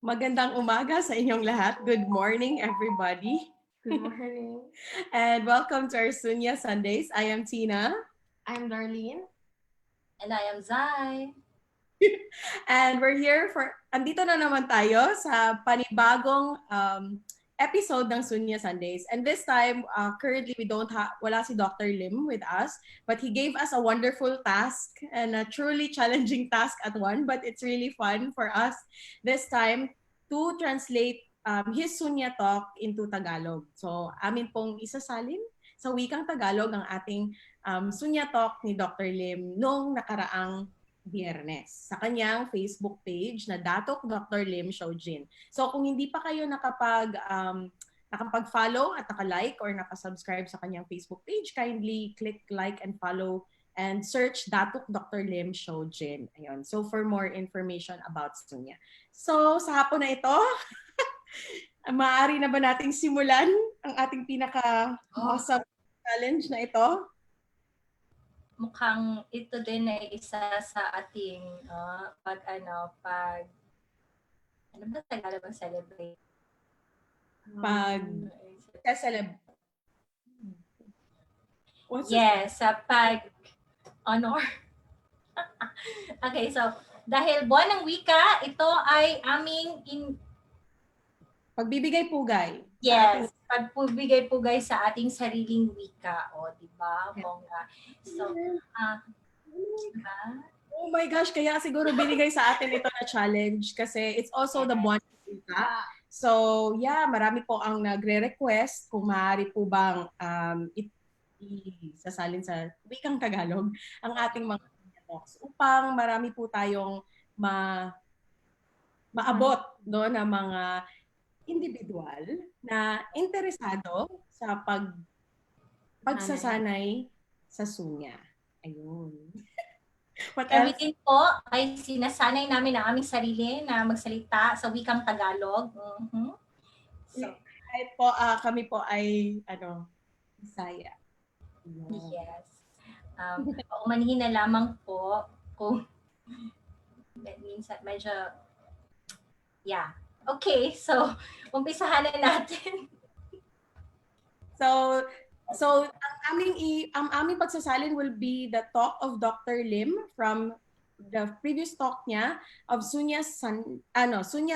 Magandang umaga sa inyong lahat. Good morning, everybody. Good morning. And welcome to our Sunya Sundays. I am Tina. I'm Darlene. And I am Zai. And we're here andito na naman tayo sa panibagong episode ng Sunya Sundays. And this time, currently wala si Dr. Lim with us, but he gave us a wonderful task and a truly challenging task at one, but it's really fun for us this time to translate his Sunya talk into Tagalog. So, amin pong isasalin sa wikang Tagalog ang ating Sunya talk ni Dr. Lim noong nakaraang Biyernes sa kanyang Facebook page na Datok Dr. Lim Shoujin. So kung hindi pa kayo nakapag-follow at naka-like or naka-subscribe sa kanyang Facebook page, kindly click like and follow and search Datok Dr. Lim Shoujin. Ayun. So for more information about Sunya. So sa hapon na ito, maaari na ba nating simulan ang ating pinaka-awesome challenge na ito? Mukhang ito din ay isa sa ating ano ba Tagalog ang celebrate? Yes, sa pag-honor. Okay, so dahil buwan ng wika, ito ay aming pagbibigay pugay. Yes, pagbibigay pugay sa ating sariling wika, di ba? So, diba? Oh my gosh, kaya siguro binigay sa atin ito na challenge kasi it's also the buwan ng wika. So, yeah, marami po ang nagre-request kung maaari po bang isasalin sa wikang Tagalog ang ating mga talks upang marami po tayong maabot do ng mga individual na interesado sa pagsasanay sa Sunya. Ayun. Kami din po ay sinasanay namin ang aming sarili na magsalita sa wikang Tagalog. So, kahit po kami po ay Bisaya. Yes. Umanhin na lamang po kung that means that medyo Okay, so umpisahan na natin. So ang aming pagsasalin will be the talk of Dr. Lim from the previous talk niya of Sunya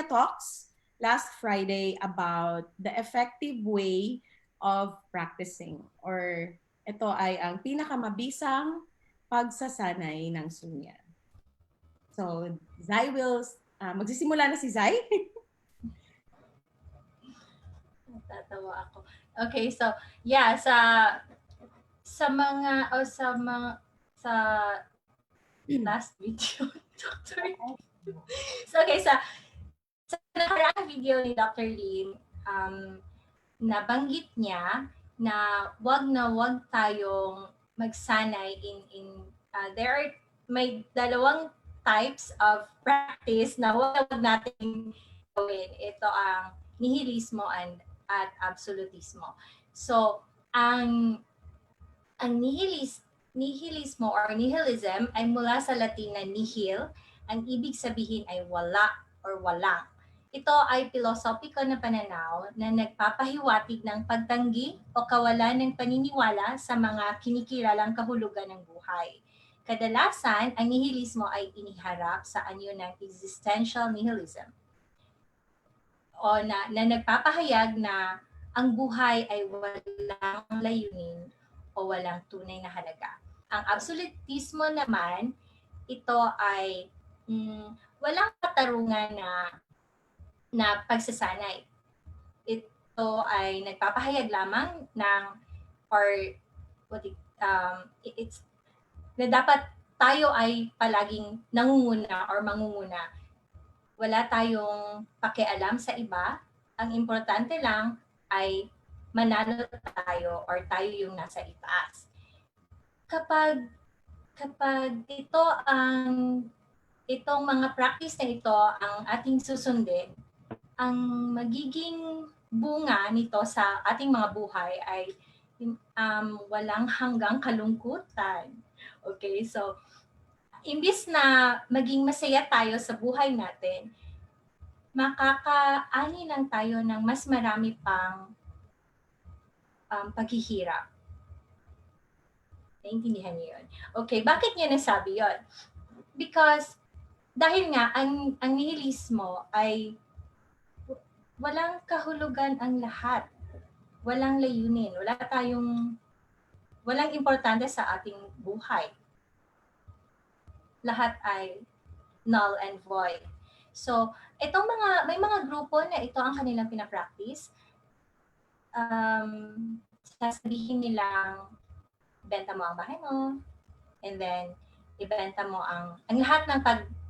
Talks last Friday about the effective way of practicing, or ito ay ang pinakamabisang pagsasanay ng Sunya. So Zai will magsisimula na si Zai. Tatawa ako. Okay, so sa last video, Dr. So okay, sa nakaraang video ni Dr. Lim, nabanggit niya na wag tayong magsanay may dalawang types of practice na wag natin gawin. Ito ang nihilismo at absolutismo. So, ang nihilismo or nihilism ay mula sa Latin na nihil. Ang ibig sabihin ay wala or walang. Ito ay pilosopiko na pananaw na nagpapahiwatig ng pagtanggi o kawalan ng paniniwala sa mga kinikilalang kahulugan ng buhay. Kadalasan, ang nihilismo ay iniharap sa anyo ng existential nihilism o na nagpapahayag na ang buhay ay walang layunin o walang tunay na halaga. Ang absolutismo naman, ito ay walang katarungan na pagsasanay. Ito ay nagpapahayag lamang ng na dapat tayo ay palaging nangunguna or mangunguna. Wala tayong pakialam sa iba. Ang importante lang ay manalo tayo or tayo yung nasa itaas. Kapag itong mga practice na ito ang ating susundin, ang magiging bunga nito sa ating mga buhay ay walang hanggang kalungkutan. Okay, so imbis na maging masaya tayo sa buhay natin, makakaani lang tayo ng mas marami pang paghihirap. Naintindihan niyo yun? Okay, bakit niya nasabi yun? Because dahil nga ang nihilismo ay walang kahulugan ang lahat. Walang layunin. Walang importante sa ating buhay. Lahat ay null and void. So, may mga grupo na ito ang kanilang pinapractice. Sasabihin nilang, benta mo ang bahay mo, and then, ibenta mo ang lahat ng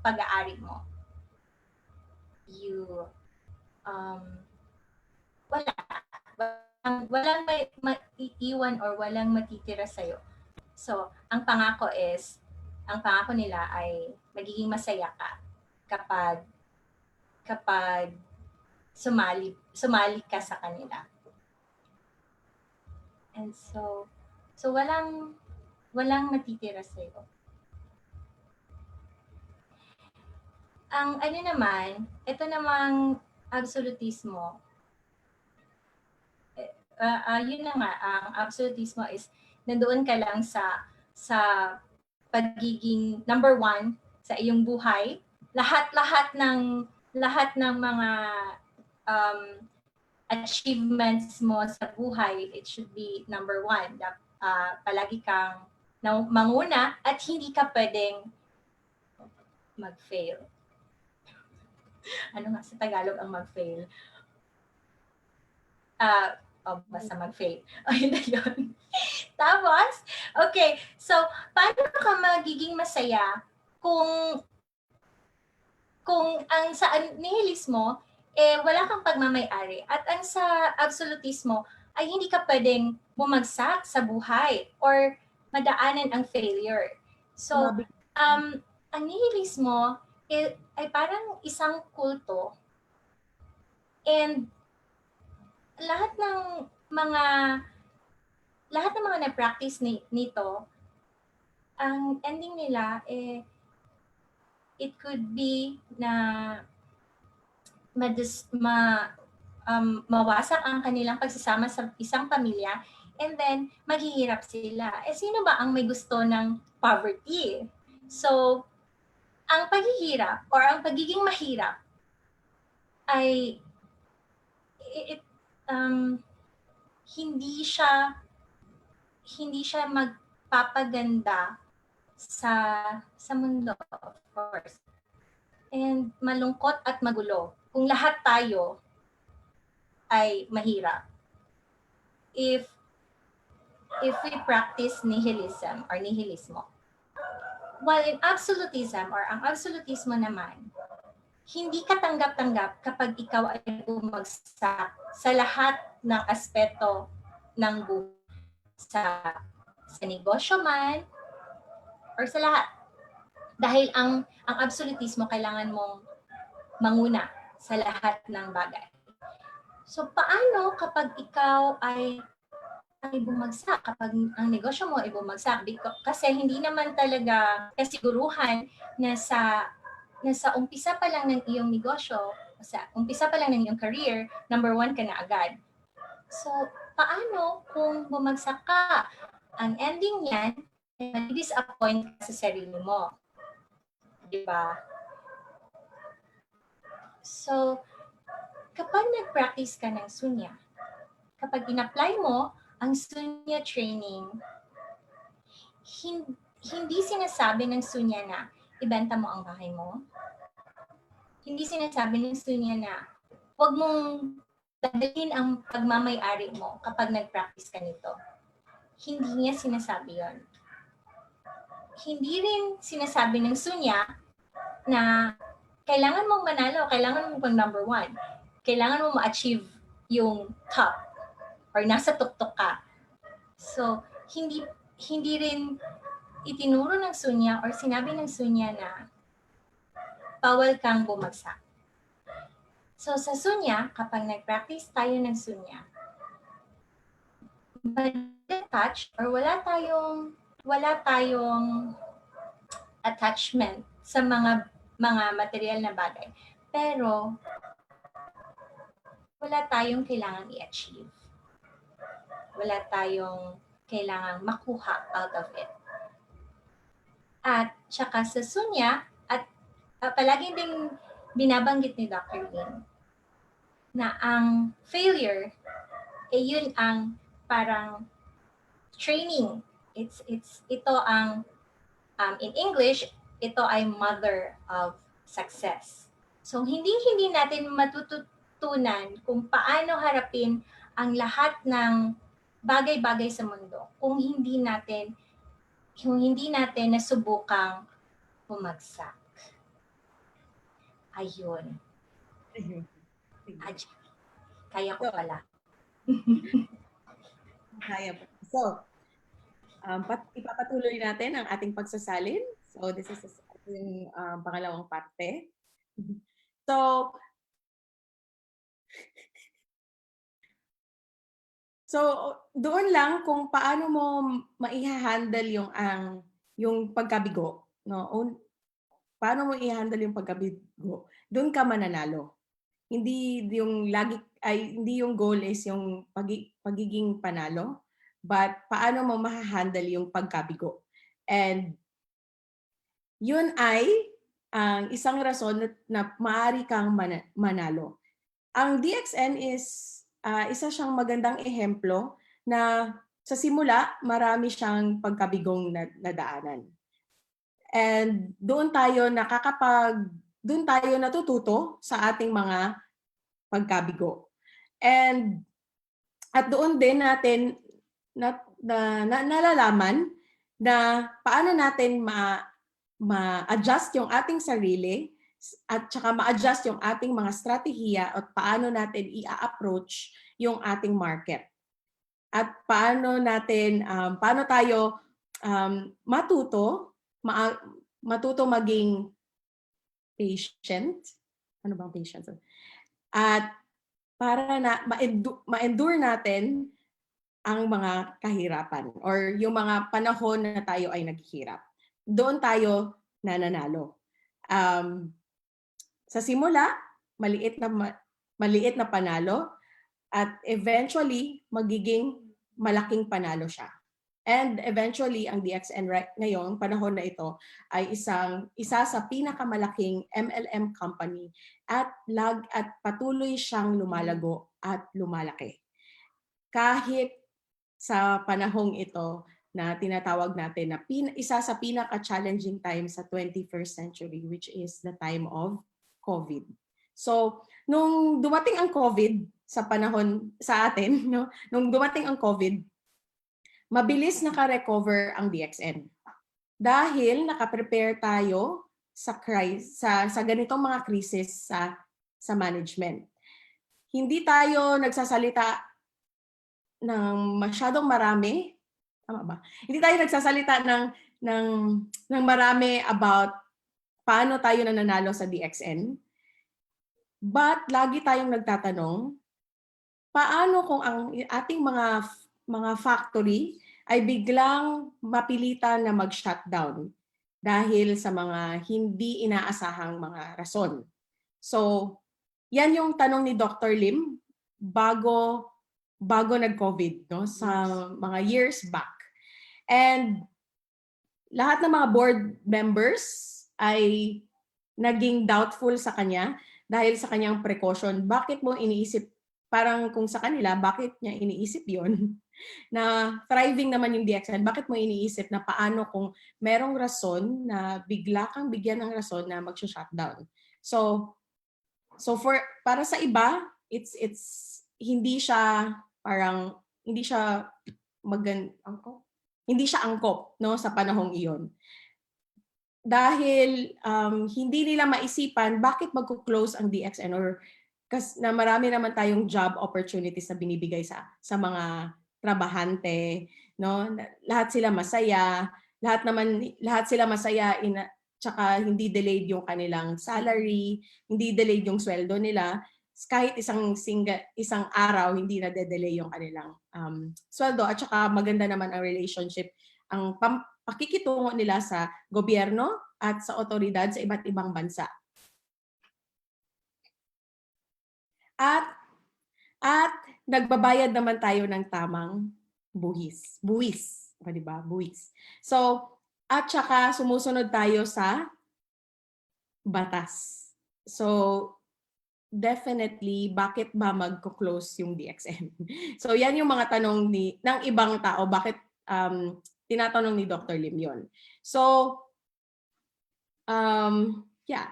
pag-aari mo. Walang maiiwan or walang matitira sa'yo. So, ang pangako nila ay magiging masaya ka kapag sumali ka sa kanila. And so walang matitira sa'yo. Ang ito namang absolutismo, yun na nga, ang absolutismo is nandoon ka lang sa pagiging number one sa iyong buhay. Lahat ng mga achievements mo sa buhay, it should be number one. Palagi kang manguna at hindi ka pwedeng mag-fail. Ano nga sa Tagalog ang mag-fail? Basta mag-fail. Yun na yun. Tapos, okay, so, paano ka magiging masaya kung ang sa nihilismo, wala kang pagmamay-ari. At ang sa absolutismo, ay hindi ka pwedeng bumagsak sa buhay or madaanan ang failure. So, ang nihilismo ay parang isang kulto. And lahat ng mga na-practice nito, ang ending nila it could be na mawasak ang kanilang pagsasama sa isang pamilya, and then maghihirap sila. Sino ba ang may gusto ng poverty? So, ang paghihirap or ang pagiging mahirap ay hindi siya magpapaganda sa mundo, of course. And malungkot at magulo kung lahat tayo ay mahirap. If we practice nihilism or nihilismo. While in absolutism or ang absolutismo naman, hindi ka tanggap-tanggap kapag ikaw ay bumagsak sa lahat ng aspeto ng buhay. Sa negosyo man, or sa lahat. Dahil ang absolutismo, kailangan mong manguna sa lahat ng bagay. So, paano kapag ikaw ay bumagsak, kapag ang negosyo mo ay bumagsak? Kasi hindi naman talaga kasiguruhan na sa umpisa pa lang ng iyong negosyo, sa umpisa pa lang ng iyong career, number one ka na agad. So, paano kung bumagsak ka? Ang ending niyan, disappoint ka sa sarili mo. Diba? So, kapag nag-practice ka ng sunya, kapag in-apply mo ang sunya training, hindi sinasabi ng sunya na ibenta mo ang bahay mo. Hindi sinasabi ng sunya na huwag mong dadalhin ang pagmamay-ari mo kapag nag-practice ka nito. Hindi niya sinasabi yon. Hindi rin sinasabi ng sunya na kailangan mong manalo, kailangan mong pang number one. Kailangan mong ma-achieve yung top or nasa tuktok ka. So, hindi rin itinuro ng sunya or sinabi ng sunya na bawal kang bumagsak. So, sa sunya, kapag nag-practice tayo ng sunya, touch or wala tayong attachment sa mga material na bagay. Pero wala tayong kailangang i-achieve. Wala tayong kailangang makuha out of it. At tsaka sa Sunya, at palaging ding binabanggit ni Dr. Lin na ang failure, yun ang parang training. Ito ang, in English, ito ay mother of success. So, hindi natin matututunan kung paano harapin ang lahat ng bagay-bagay sa mundo kung hindi natin nasubukang bumagsak. Ayun. Kaya ko pala. Kaya po. So, ipapatuloy natin ang ating pagsasalin. So, this is yung pangalawang parte. So, doon lang kung paano mo maiha-handle yung pagkabigo, no? Paano mo i-handle yung pagkabigo? Doon ka mananalo. Hindi yung goal is yung pagiging panalo, but paano mo maha-handle yung pagkabigo. And yun ay ang isang rason na maaari kang manalo. Ang DXN is isa siyang magandang ehemplo na sa simula marami siyang pagkabigong nadaanan. And doon tayo natututo sa ating mga pagkabigo. And at doon din natin nalalaman na paano natin ma-adjust yung ating sarili at saka ma-adjust yung ating mga strategiya at paano natin i-approach yung ating market. At paano tayo matuto maging patient. Ano bang patient? At para na ma-endure natin ang mga kahirapan or yung mga panahon na tayo ay naghihirap. Doon tayo nananalo. Sa simula, maliit na panalo at eventually magiging malaking panalo siya. And eventually ang DXN ngayong panahon na ito ay isa sa pinakamalaking MLM company at patuloy siyang lumalago at lumalaki. Kahit sa panahong ito na tinatawag natin na isa sa pinaka-challenging time sa 21st century, which is the time of COVID. So, nung dumating ang COVID sa panahon sa atin, no? Nung dumating ang COVID, mabilis naka-recover ang DXN. Dahil naka-prepare tayo sa ganitong mga krisis sa management. Hindi tayo nagsasalita ng masyadong marami, tama ba? Hindi tayo nagsasalita ng marami about paano tayo nananalo sa DXN. But lagi tayong nagtatanong, paano kung ang ating mga factory ay biglang mapilitan na mag-shutdown dahil sa mga hindi inaasahang mga rason. So, yan yung tanong ni Dr. Lim bago nag-COVID, no, sa mga years back. And lahat ng mga board members ay naging doubtful sa kanya dahil sa kanyang precaution. Bakit mo iniisip, parang kung sa kanila, bakit niya iniisip yon na thriving naman yung DXN, bakit mo iniisip na paano kung merong rason na bigla kang bigyan ng rason na mag-shutdown. So para sa iba, it's hindi siya hindi siya angkop, no, sa panahong iyon. Dahil hindi nila maisipan bakit magko-close ang DXN or kasi na marami naman tayong job opportunities na binibigay sa mga trabahante, no? Lahat sila masaya, lahat sila masaya tsaka hindi delayed yung kanilang salary, hindi delayed yung sweldo nila. Kahit isang araw hindi na de-delay yung kanilang sweldo at saka maganda naman ang relationship, ang pakikitungo nila sa gobyerno at sa otoridad sa iba't ibang bansa. At At nagbabayad naman tayo ng tamang buwis. Buwis. O, diba? Buwis. So, at saka sumusunod tayo sa batas. So, definitely, bakit ba magko-close yung DXN? So, yan yung mga tanong ng ibang tao. Bakit tinatanong ni Dr. Lim yon? So, yeah.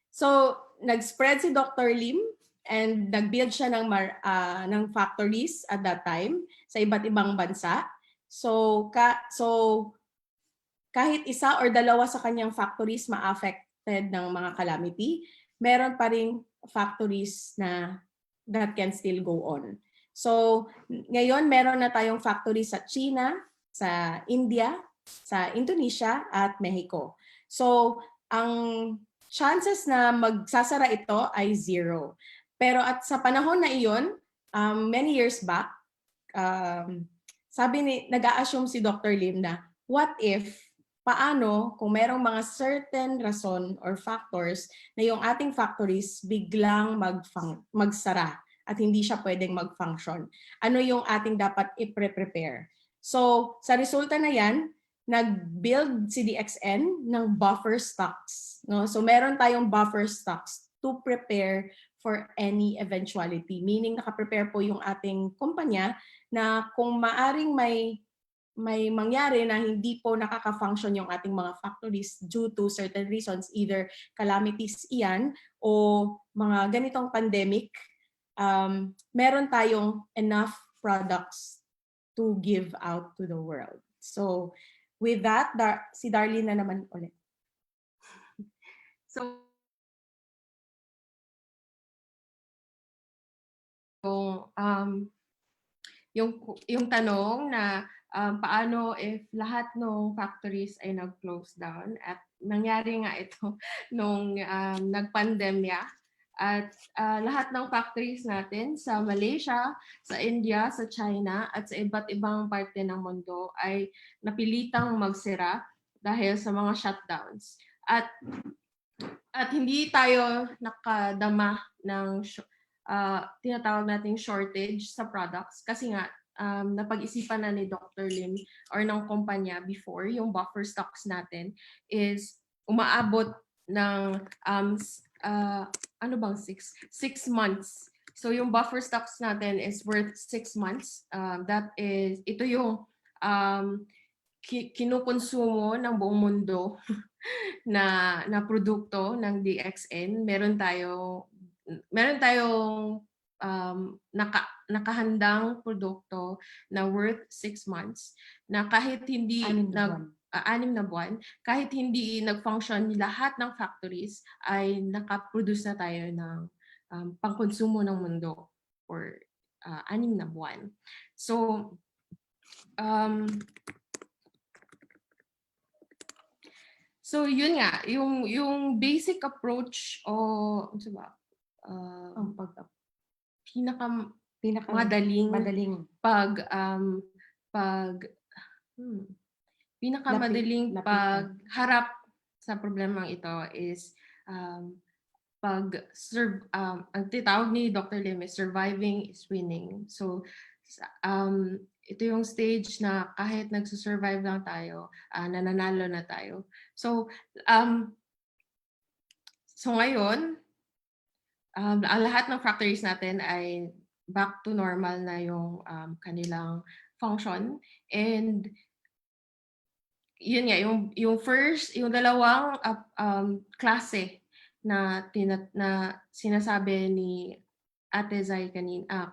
So, nag-spread si Dr. Lim and nag-build siya ng factories at that time sa iba't ibang bansa. So, kahit isa or dalawa sa kanyang factories ma-affected ng mga calamity, meron pa ring factories na that can still go on. So, ngayon meron na tayong factories sa China, sa India, sa Indonesia at Mexico. So, ang chances na magsasara ito ay 0. Pero at sa panahon na iyon, many years back, nag-a-assume si Dr. Lim na what if, paano kung merong mga certain rason or factors na yung ating factories biglang magsara at hindi siya pwedeng mag-function. Ano yung ating dapat i-prepare? So, sa resulta na yan, nag-build si DXN ng buffer stocks. No? So, meron tayong buffer stocks to prepare for any eventuality. Meaning, nakaprepare po yung ating kumpanya na kung maaring may mangyari na hindi po nakaka-function yung ating mga factories due to certain reasons, either calamities iyan o mga ganitong pandemic, meron tayong enough products to give out to the world. So, with that, si Darlene na naman ulit. So, yung tanong na paano if lahat ng factories ay nag-close down at nangyari nga ito nung nagpandemya at lahat ng factories natin sa Malaysia, sa India, sa China at sa iba't ibang parte ng mundo ay napilitang magsira dahil sa mga shutdowns. At hindi tayo nakadama ng tinatawag nating shortage sa products kasi nga napag-isipan na ni Dr. Lim or ng kumpanya before, yung buffer stocks natin is umaabot ng 6 months. So yung buffer stocks natin is worth 6 months. Ito yung kinukonsumo ng buong mundo na produkto ng DXN. Meron tayong nakahandang produkto na worth 6 months na kahit hindi 6 na buwan, kahit hindi nag-function lahat ng factories ay nakaproduce na tayo ng pangkonsumo ng mundo for 6 na buwan. So yun nga, yung basic approach o ano ba? Pinakamadaling pagharap sa problemang ito is ang tawag ni Dr. Lim is surviving is winning. So ito yung stage na kahit nagsusurvive lang tayo, nananalo na tayo. So ngayon, ang lahat ng factories natin ay back to normal na yung kanilang function. And yun nga, yung dalawang klase na sinasabi ni Ate Zai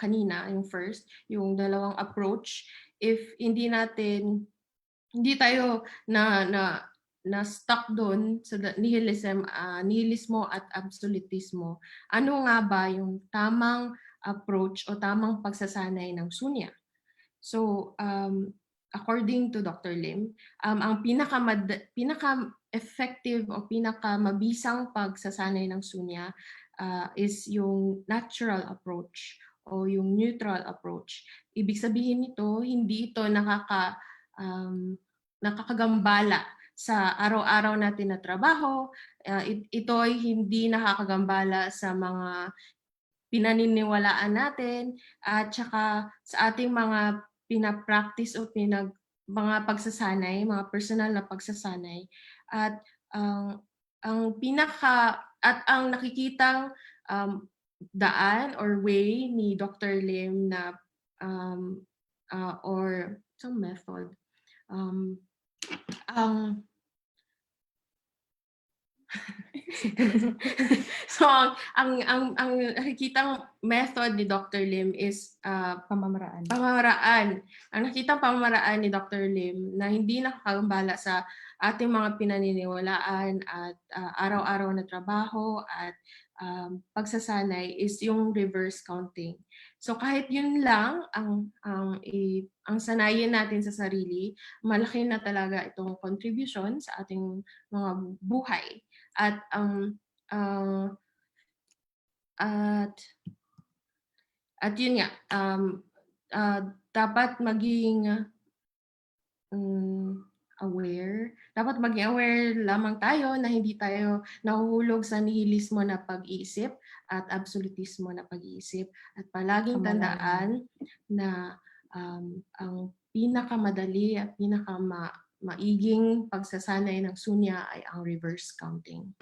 kanina, yung first, yung dalawang approach, if hindi tayo na stuck doon sa nihilismo at absolutismo, ano nga ba yung tamang approach o tamang pagsasanay ng sunya? So, according to Dr. Lim, ang pinaka-effective o pinaka-mabisang pagsasanay ng sunya is yung natural approach o yung neutral approach. Ibig sabihin nito, hindi ito nakakagambala sa araw-araw natin na trabaho. Ito ay hindi nakakagambala sa mga pinaniniwalaan natin at saka sa ating mga pinapractice o mga pagsasanay, mga personal na pagsasanay. At ang nakikitang daan or way ni Dr. Lim na or some method ang so ang nakikitang method ni Dr. Lim is Pamamaraan. Ang nakitang pamamaraan ni Dr. Lim na hindi nakakagambala sa ating mga pinaniniwalaan at araw-araw na trabaho at pagsasanay is yung reverse counting. So kahit yun lang ang sanayin natin sa sarili, malaki na talaga itong contribution sa ating mga buhay. At at yun nga, dapat maging aware. Dapat maging aware lamang tayo na hindi tayo nahuhulog sa nihilismo na pag-iisip at absolutismo na pag-iisip. At palaging tandaan na ang pinakamadali at maiging pagsasanay ng sunya ay ang reverse counting.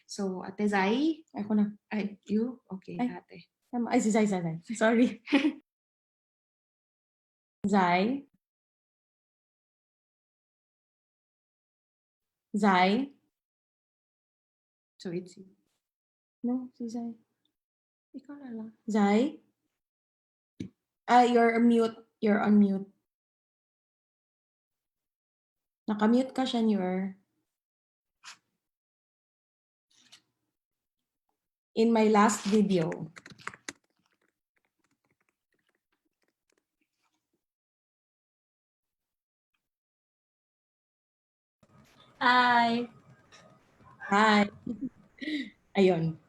So, Ate Zai? Ako na. Ay, you? Okay, Ay. ate. Ay, si Zai. Sorry. Zai? Zai? So, it's you. No, si Zai. Ikaw na lang. Zai? You're mute. You're on mute. Nakamute ka, Shanyor. In my last video. Hi. Hi. Ayun.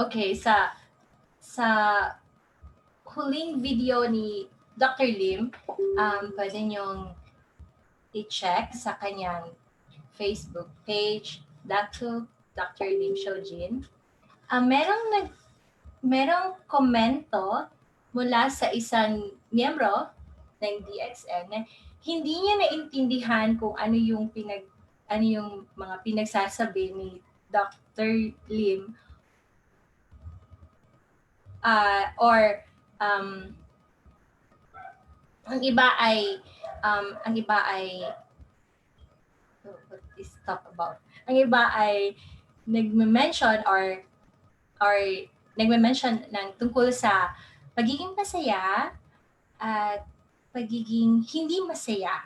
Okay, sa huling video ni Dr. Lim, pwede niyong i-check sa kanyang Facebook page, Dr. Lim Shoujin. Merong komento mula sa isang miyembro ng DXN na hindi niya naintindihan kung ano yung mga pinagsasabi ni Dr. Lim ang iba ay what is talk about? Ang iba ay nagme-mention or nagme-mention ng tungkol sa pagiging masaya at pagiging hindi masaya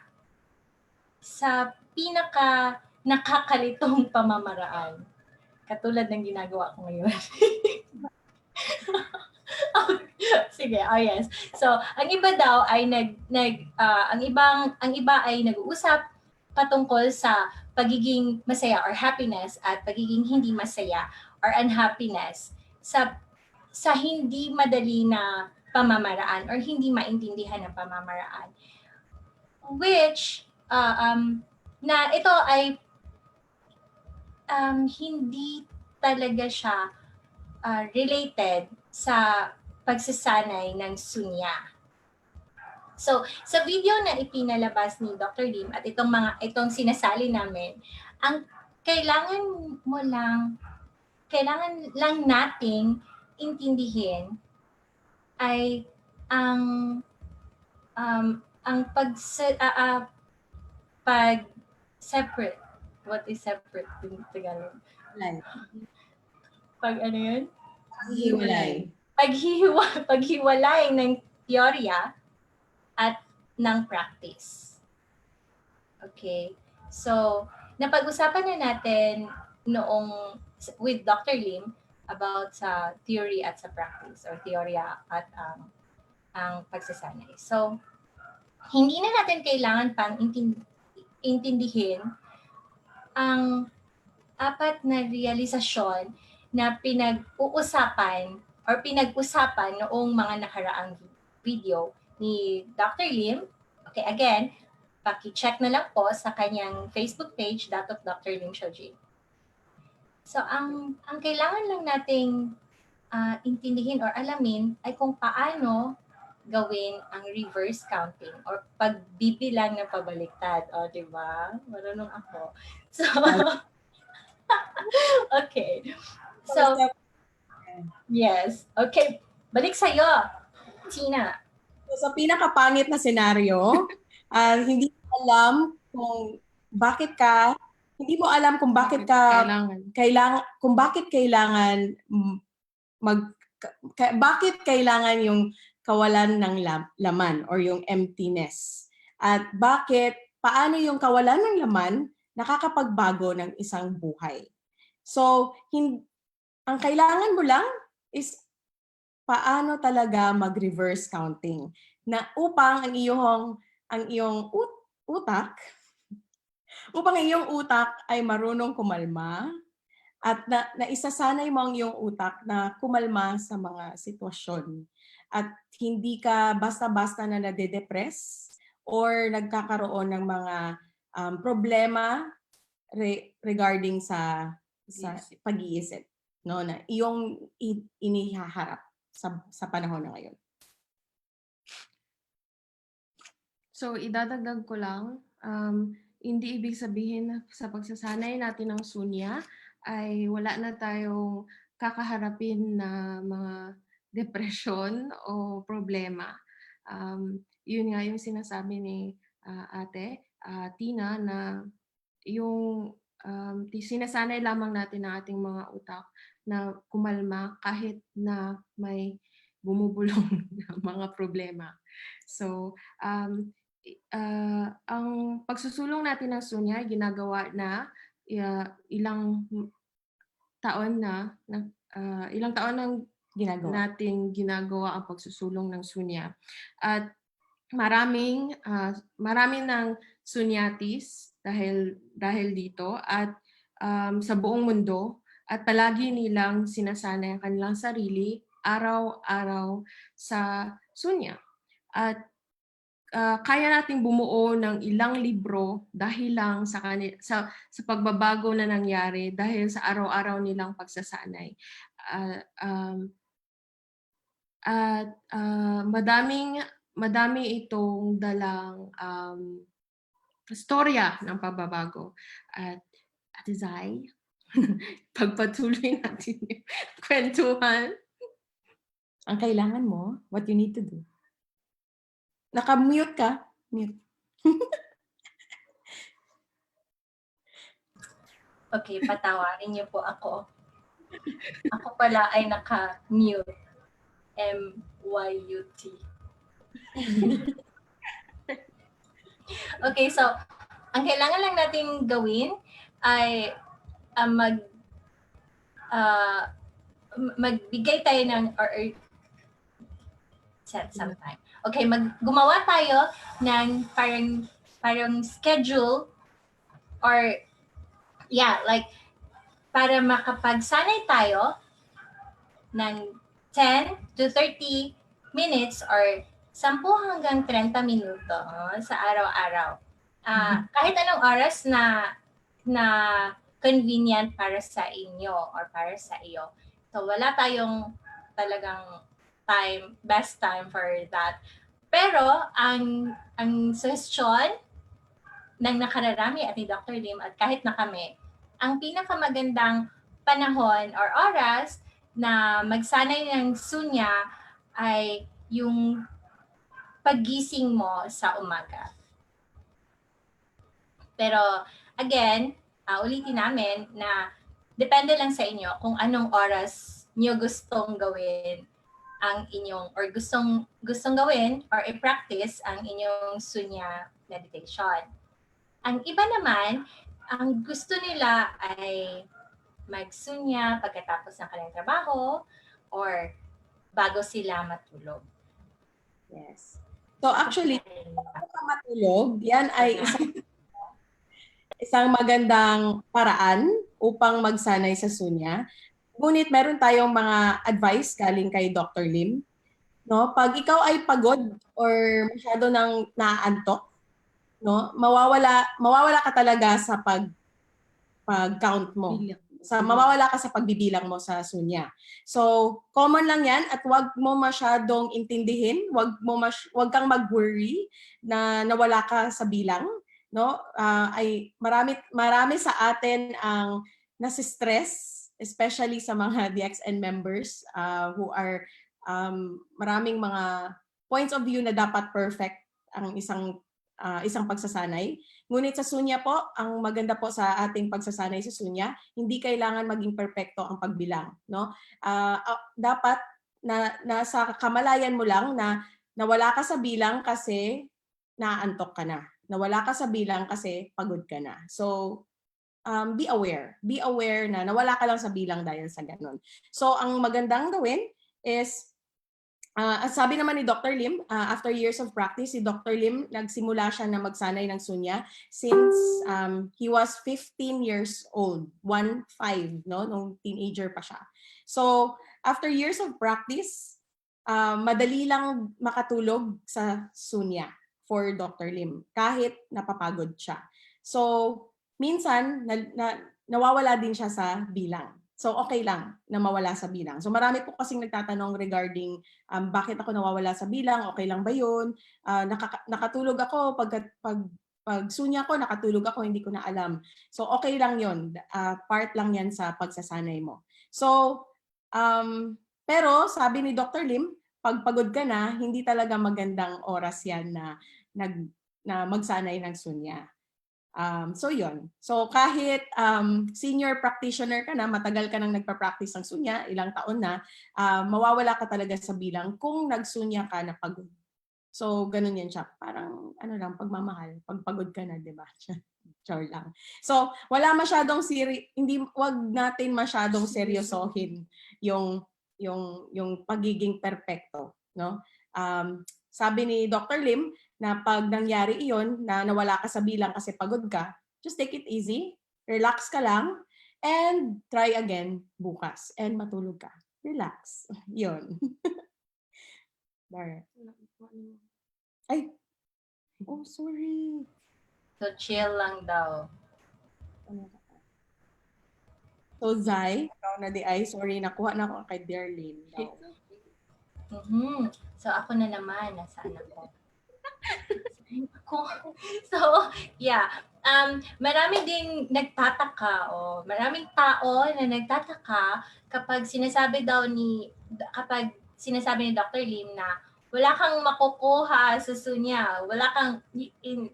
sa pinaka nakakalitong pamamaraan. Katulad ng ginagawa ko ngayon. Sige, yes. So, ang iba daw ay ang iba ay nag-uusap patungkol sa pagiging masaya or happiness at pagiging hindi masaya or unhappiness sa hindi madali na pamamaraan or hindi maintindihan ng pamamaraan. Which na ito ay hindi talaga siya related sa pagsasanay ng sunya. So, sa video na ipinalabas ni Dr. Lim at itong sinasali namin, ang kailangan lang nating intindihin ay ang pag-separate. What is separate in Tagalog? Pag ano yun? Paghiwalay ng teorya at ng practice. Okay. So, napag-usapan na natin noong with Dr. Lim about sa theory at sa practice or teorya at ang pagsasanay. So, hindi na natin kailangan pang intindihin ang apat na realisasyon na pinag-usapan noong mga nakaraang video ni Dr. Lim. Okay, again, paki-check na lang po sa kanyang Facebook page, that of Dr. Lim Shoji. So, ang kailangan lang nating intindihin or alamin ay kung paano gawin ang reverse counting or pagbibilang ng pabaliktad. O, di ba? Marunong ako. So, okay. So, yes. Okay. Balik sa'yo, Tina. So, sa pinakapangit na senaryo, hindi mo alam kung bakit ka, hindi mo alam kung bakit ka kailangan bakit kailangan yung kawalan ng laman or yung emptiness. At paano yung kawalan ng laman nakakapagbago ng isang buhay. So, ang kailangan mo lang is paano talaga mag-reverse counting na upang ang iyong utak ay marunong kumalma at naisasanay mo ang iyong utak na kumalma sa mga sitwasyon at hindi ka basta-basta na nade-depress or nagkakaroon ng mga problema regarding sa pag-iisip, no, na iyong inihaharap sa panahon na ngayon. So, idadagdag ko lang, hindi ibig sabihin na sa pagsasanay natin ng sunya ay wala na tayong kakaharapin na mga depresyon o problema. Yun nga yung sinasabi ni ate, Tina, na yung sinasanay lamang natin ang ating mga utak na kumalma kahit na may bumubulong na mga problema. So, ang pagsusulong natin ng sunya ginagawa na ilang taon nang nating ginagawa ang pagsusulong ng sunya. At marami ng sunyatis dahil dito at sa buong mundo at palagi nilang sinasanay ang kanilang sarili araw-araw sa sunya. At kaya nating bumuo ng ilang libro dahil lang sa pagbabago na nangyari dahil sa araw-araw nilang pagsasanay. Madami itong dalang storya ng pagbabago. At Zai, pagpatuloy natin yung kwentuhan. Ang kailangan mo, what you need to do. Naka-mute ka. Mute. Okay, patawarin niyo po ako. Ako pala ay naka-mute. MYUT. Okay, so ang kailangan lang natin gawin ay magbigay tayo ng or set some time. Okay, gumawa tayo ng parang schedule or like para makapagsanay tayo ng 10 to 30 minutes or 10 hanggang 30 minuto sa araw-araw. Kahit anong oras na convenient para sa inyo or para sa iyo. So wala tayong talagang best time for that. Pero ang suggestion ng nakararami at ni Dr. Lim at kahit na kami, ang pinakamagandang panahon or oras na magsanay ng sunya ay yung paggising mo sa umaga. Pero again, ulitin namin na depende lang sa inyo kung anong oras niyo gustong gawin ang inyong or gustong gawin or i-practice ang inyong sunya meditation. Ang iba naman, ang gusto nila ay magsunya pagkatapos ng kanilang trabaho or bago sila matulog. Yes. So actually, bago ka matulog, yan ay isang magandang paraan upang magsanay sa sunya. Ngunit meron tayong mga advice galing kay Dr. Lim. No? Pag ikaw ay pagod or masyado nang naaantok, no, mawawala ka talaga sa pag-count mo. Mawawala ka sa pagbibilang mo sa sunya. So, common lang 'yan at 'wag mo masyadong intindihin, 'wag kang mag-worry na nawala ka sa bilang, no? Ay marami sa atin ang nasi-stress, especially sa mga DXN members who are maraming mga points of view na dapat perfect ang isang pagsasanay. Ngunit sa sunya po, ang maganda po sa ating pagsasanay sa sunya, hindi kailangan maging perpekto ang pagbilang, no? Dapat nasa kamalayan mo lang na nawala ka sa bilang kasi naantok ka na. Nawala ka sa bilang kasi pagod ka na. So, be aware. Be aware na nawala ka lang sa bilang dahil sa ganun. So, ang magandang gawin is sabi naman ni Dr. Lim, after years of practice, si Dr. Lim nagsimula siya na magsanay ng sunya since he was 15 years old, 1-5, no, nung teenager pa siya. So, after years of practice, madali lang makatulog sa sunya for Dr. Lim kahit napapagod siya. So, minsan nawawala din siya sa bilang. So, okay lang na mawala sa bilang. So, marami po kasing nagtatanong regarding bakit ako nawawala sa bilang, okay lang ba yun? Nakatulog ako, pag sunya ko, nakatulog ako, hindi ko na alam. So, okay lang yun. Part lang yan sa pagsasanay mo. So, pero sabi ni Dr. Lim, pag pagod ka na, hindi talaga magandang oras yan na magsanay ng sunya. So yun. So kahit senior practitioner ka na, matagal ka nang nagpa-practice ng sunya, ilang taon na, mawawala ka talaga sa bilang kung nagsunya ka na pagod. So ganun yan siya. Parang lang, pagmamahal. Pag pagod ka na, di ba? Char lang. So wala masyadong wag natin masyadong seryosohin yung pagiging perpekto, no? Sabi ni Dr. Lim, na pag nangyari iyon, na nawala ka sa bilang kasi pagod ka, just take it easy, relax ka lang, and try again bukas, and matulog ka. Relax. Yun. Ay! Oh, sorry. So, chill lang daw. So, Zai, ikaw na di ay, sorry, nakuha na ako kay Darlene daw. So, ako na naman. Nasaan ako? So, yeah. Marami ding nagtataka maraming tao na nagtataka kapag sinasabi ni Dr. Lim na wala kang makukuha sa sunya, wala kang in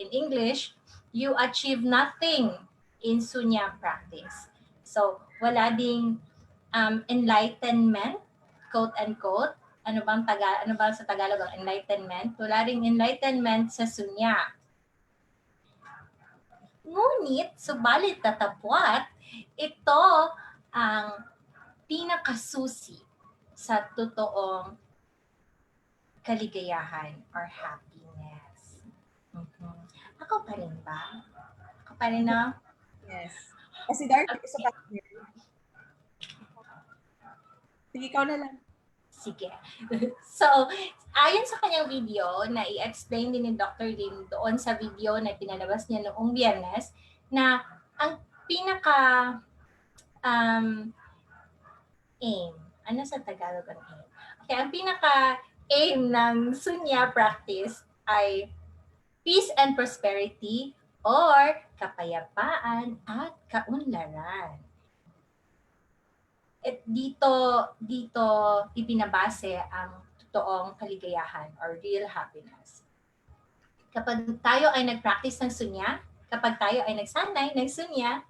English, you achieve nothing in sunya practice. So, wala ding enlightenment, quote unquote. Ano ba sa Tagalog ang enlightenment? Wala ring enlightenment sa sunya. Ngunit, subalit tatapwat, ito ang pinakasusi sa totoong kaligayahan or happiness. Ako pa rin ba? Ako pa rin na? Yes. Kasi Darlene, isa pa. Sige, ikaw na lang. Sige. So, ayon sa kanyang video na i-explain din ni Dr. Lim doon sa video na pinalabas niya noong Biyernes, na ang pinaka aim, ano sa Tagalog ang aim? Okay, ang pinaka aim ng sunya practice ay peace and prosperity or kapayapaan at kaunlaran. At dito ipinabase ang totoong kaligayahan or real happiness. Kapag tayo ay nag-practice ng sunya, kapag tayo ay nagsanay ng sunya,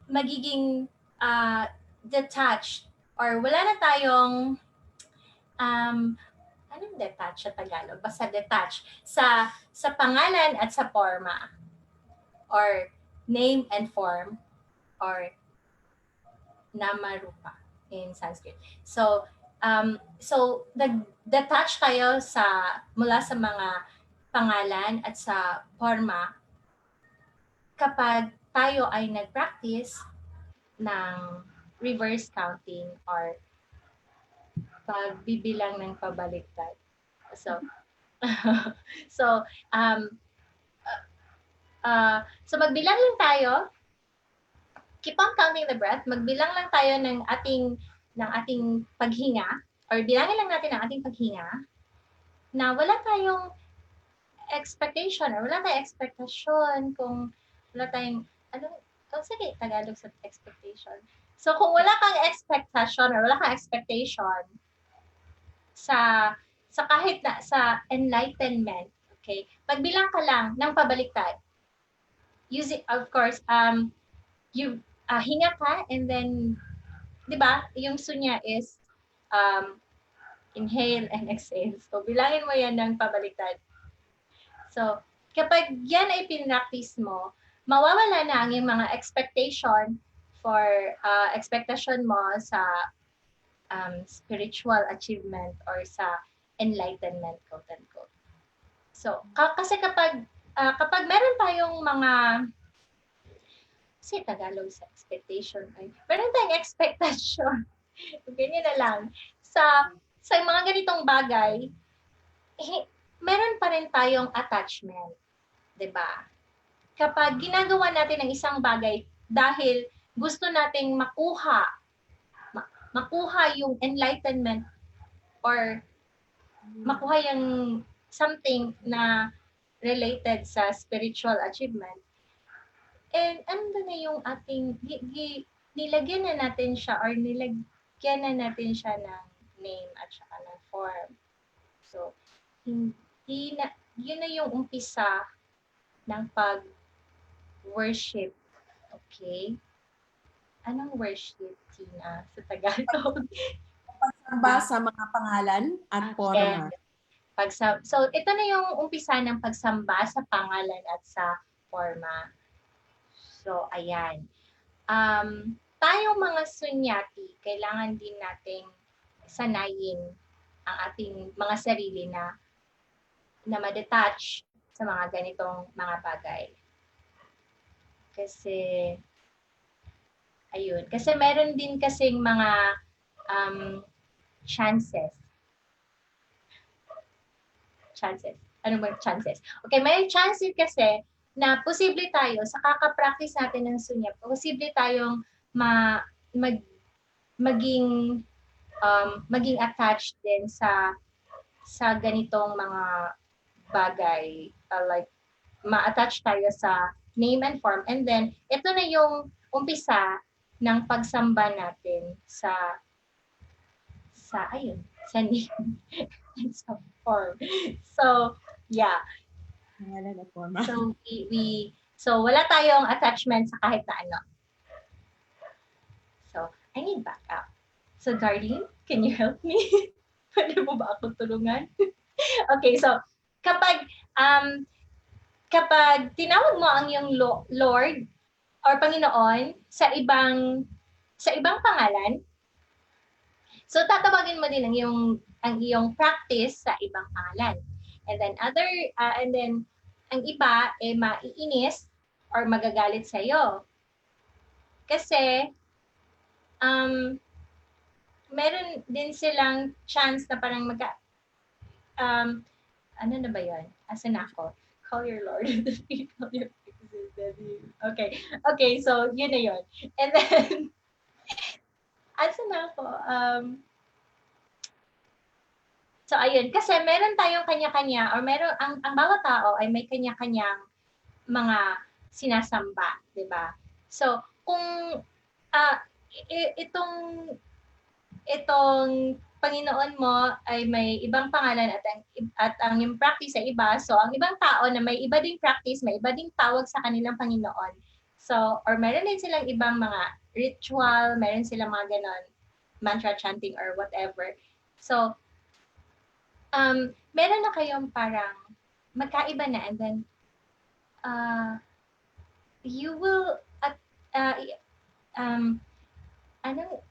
magiging detached or wala na tayong anong detached sa Tagalog? Basta detached sa pangalan at sa forma or name and form or Namarupa in Sanskrit. So, nag-detach tayo mula sa mga pangalan at sa forma kapag tayo ay nag-practice ng reverse counting or pagbibilang ng pabaliktad. So, So, um, so magbilang lang tayo. Keep on counting the breath. Magbilang lang tayo ng ating paghinga, or bilangin lang natin ang ating paghinga na wala tayong expectation or wala tayong expectation kung wala tayong ano, sige, Tagalog sa expectation. So kung wala kang expectation or wala kang expectation sa kahit na sa enlightenment, okay? Pagbilang ka lang ng pabaliktad. Using, of course, you hinga ka, and then 'di ba, yung sunya is inhale and exhale. So bilangin mo 'yan ng pabaliktad. So kapag yan ay pinractice mo, mawawala na ang yung mga expectation mo sa spiritual achievement or sa enlightenment, quote unquote. So kasi kapag meron tayong mga Tagalog sa expectation ay meron tayong expectation. Ganyan na lang. Sa mga ganitong bagay, meron pa rin tayong attachment. 'Di ba? Kapag ginagawa natin ang isang bagay dahil gusto nating makuha yung enlightenment or makuha yung something na related sa spiritual achievement, and ano na yung ating nilagyan na natin siya or nilagyan na natin siya ng name at saka ng form. So, yun na yung umpisa ng pag-worship. Okay? Anong worship, Tina, sa Tagalog? Pagsamba sa mga pangalan at forma. So, ito na yung umpisa ng pagsamba sa pangalan at sa forma. So, ayan. Tayong mga sunyati, kailangan din nating sanayin ang ating mga sarili na ma-detach sa mga ganitong mga bagay. Kasi, ayun. Kasi meron din kasing mga chances. Ano ba chances? Okay, may chances kasi na posible tayo sa kaka-practice natin ng sunya, posible tayong maging attached din sa ganitong mga bagay, like ma-attach tayo sa name and form, and then ito na yung umpisa ng pagsamba natin sa name and sa form. So, yeah. Pangalan at forma. So so wala tayong attachment sa kahit na ano. So I need backup. So Darlene, can you help me? Pwede mo ba akong tulungan? Okay, so kapag tinawag mo ang iyong Lord or Panginoon sa ibang pangalan, so tatawagin mo din ang iyong practice sa ibang pangalan. And then ang iba ay maiinis or magagalit sa iyo. Kasi meron din silang chance na parang ano na ba 'yon? Asan ako? Call your Lord. Okay, so yun na 'yon. And then asan ako? So ayun, kasi meron tayong kanya-kanya, or meron ang bawat tao ay may kanya-kanyang mga sinasamba, 'di ba? So kung itong Panginoon mo ay may ibang pangalan at ang yung practice ay iba, so ang ibang tao na may iba ding practice, may iba ding tawag sa kanilang Panginoon. So, or meron din silang ibang mga ritual, meron silang mga ganon, mantra chanting or whatever. So, meron na kayong parang magkaiba na, and then you will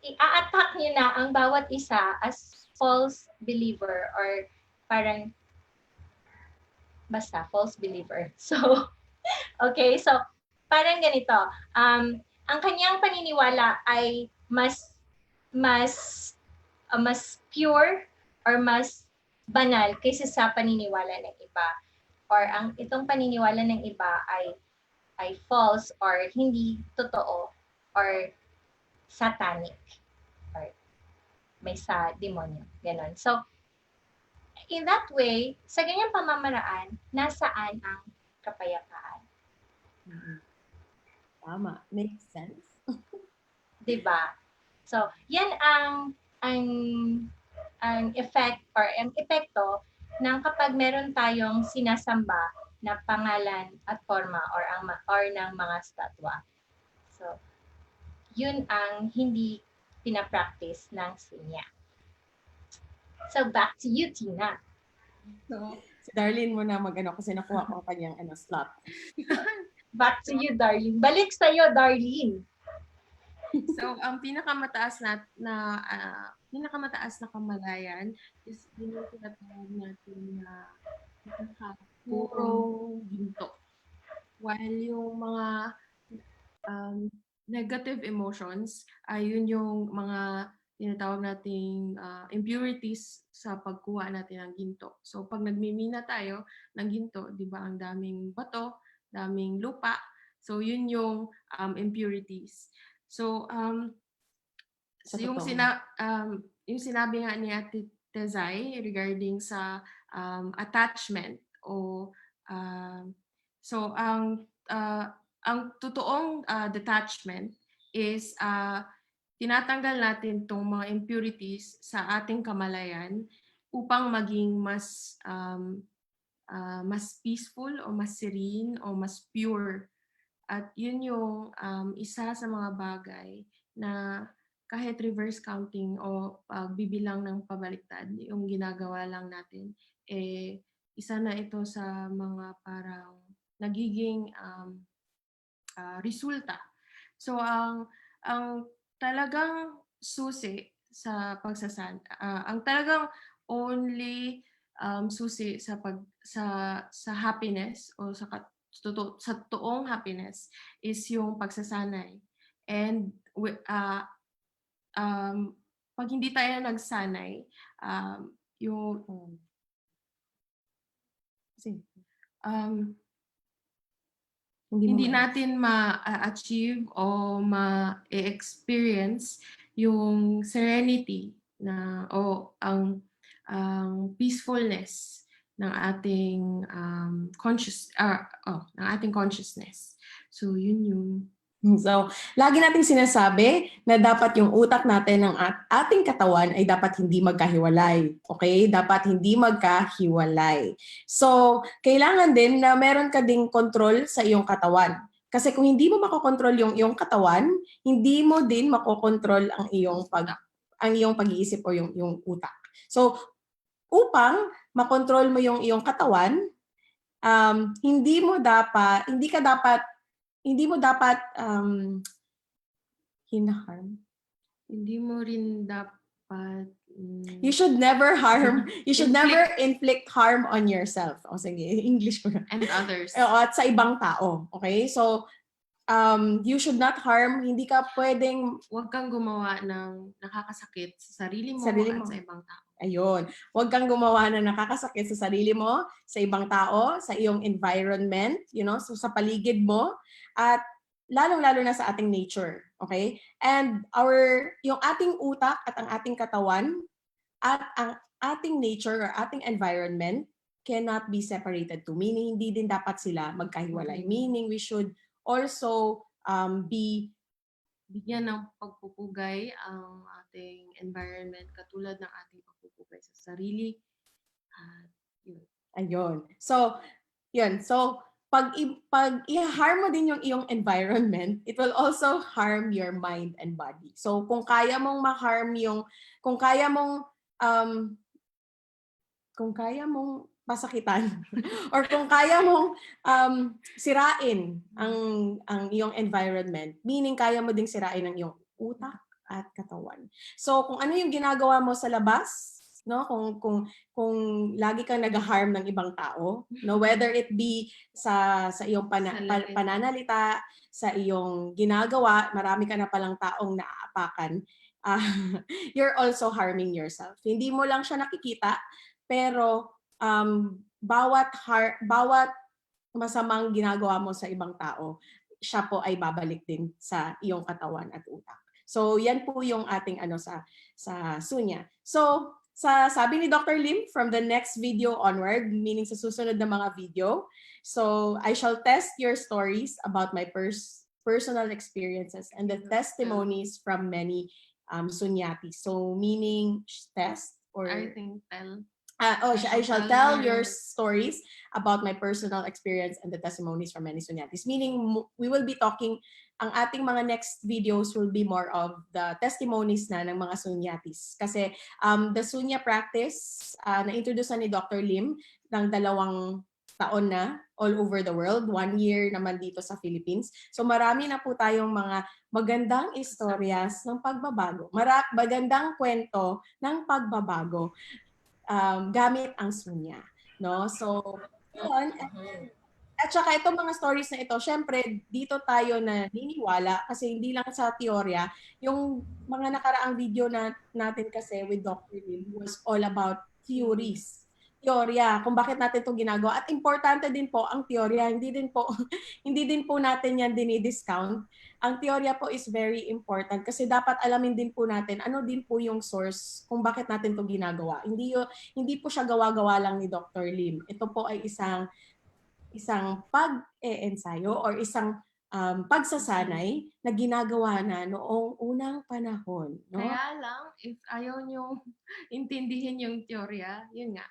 i-attack niyo na ang bawat isa as false believer, or parang basta false believer. So, okay, so parang ganito, ang kanyang paniniwala ay mas pure or mas banal kaysa sa paniniwala ng iba, or itong paniniwala ng iba ay false or hindi totoo or satanic or may sa demonyo, ganon. So in that way, sa ganyang pamamaraan, nasaan ang kapayapaan? Tama. Makes sense. 'Di ba? So, yan ang effect or ang epekto ng kapag meron tayong sinasamba na pangalan at forma or ng mga statwa. So, yun ang hindi pinapractice ng sunya. So, back to you, Tina. So, si Darlene mo na mag-ano kasi nakuha ko ang kanyang slot. Back to you, Darlene. Balik sa'yo, Darlene. So, ang pinakamataas na kamalayan is yung tinatawag natin na purong ginto. While yung mga negative emotions ay yun yung mga tinatawag nating impurities sa pagkuha natin ng ginto. So, pag nagmimina tayo ng ginto, di ba, ang daming bato, daming lupa. So, yun yung impurities. So, yung sinabi nga ni Ate Tezay regarding sa attachment so ang totoong detachment is tinatanggal natin tong mga impurities sa ating kamalayan upang maging mas peaceful o mas serene o mas pure. At yun yung isa sa mga bagay na kahit reverse counting o pagbibilang ng pabaliktad, yung ginagawa lang natin, isa na ito sa mga parang nagiging resulta. So, ang talagang susi sa ang talagang only susi sa happiness o sa totoong happiness is yung pagsasanay. And pag hindi tayo nagsanay, hindi natin ma-achieve o ma-experience yung serenity o ang peacefulness ng ating ng ating consciousness. So yun yung So, lagi nating sinasabi na dapat yung utak natin ng ating katawan ay dapat hindi magkahiwalay. Okay? Dapat hindi magkahiwalay. So, kailangan din na meron ka ding control sa iyong katawan. Kasi kung hindi mo makokontrol yung iyong katawan, hindi mo din makokontrol ang iyong pag-iisip o yung utak. So, upang makontrol mo yung iyong katawan, hindi mo dapat hinaharm. Hindi mo rin dapat you should never inflict harm on yourself. O sige, English ko na. And others. At sa ibang tao. Okay? So, you should not harm. Hindi ka pwedeng... Huwag kang gumawa ng nakakasakit sa sarili mo at sa ibang tao. Ayun. Huwag kang gumawa ng nakakasakit sa sarili mo, sa ibang tao, sa iyong environment, so sa paligid mo, at lalong-lalo na sa ating nature. Okay? And yung ating utak at ang ating katawan at ang ating nature or ating environment cannot be separated to. Meaning, hindi din dapat sila magkahiwalay. Meaning, we should also bigyan ng pagpupugay ang ating environment katulad ng ating pagpupugay sa sarili. Ayun. So, yun. So, pag i-harm mo din yung iyong environment, it will also harm your mind and body. So, kung kaya mong ma-harm kung kaya mong pasakitan or kung kaya mong sirain ang iyong environment, meaning kaya mo ding sirain ang iyong utak at katawan. So kung ano yung ginagawa mo sa labas, kung lagi kang nag-harm ng ibang tao, whether it be sa iyong pananalita, sa iyong ginagawa, marami ka na palang taong naaapakan, you're also harming yourself. Hindi mo lang siya nakikita, pero bawat masamang ginagawa mo sa ibang tao, siya po ay babalik din sa iyong katawan at utak. So yan po yung ating sa sunya. So sa sabi ni Dr. Lim, from the next video onward, meaning sa susunod na mga video, so I shall test your stories about my personal experiences and the testimonies from many sunyatis. So meaning test or I think tell. I shall tell your stories about my personal experience and the testimonies from many sunyatis. Meaning, we will be talking, ang ating mga next videos will be more of the testimonies na ng mga sunyatis. Kasi the sunya practice, na-introduce ni Dr. Lim ng 2 taon na all over the world, 1 year naman dito sa Philippines. So marami na po tayong mga magandang istoryas ng pagbabago, magandang kwento ng pagbabago. Gamit ang sunya, no? So, yun. At saka itong mga stories na ito, syempre, dito tayo na niniwala kasi hindi lang sa teorya. Yung mga nakaraang video natin kasi with Dr. Lim was all about theories. Teorya, kung bakit natin itong ginagawa. At importante din po ang teorya, hindi din po natin yan dinidiscount. Ang teorya po is very important kasi dapat alamin din po natin ano din po yung source kung bakit natin ito ginagawa. Hindi po siya gawa-gawa lang ni Dr. Lim. Ito po ay isang pag-e-ensayo or isang pagsasanay na ginagawa na noong unang panahon. No? Kaya lang, if ayaw nyo intindihin yung teorya, yun nga,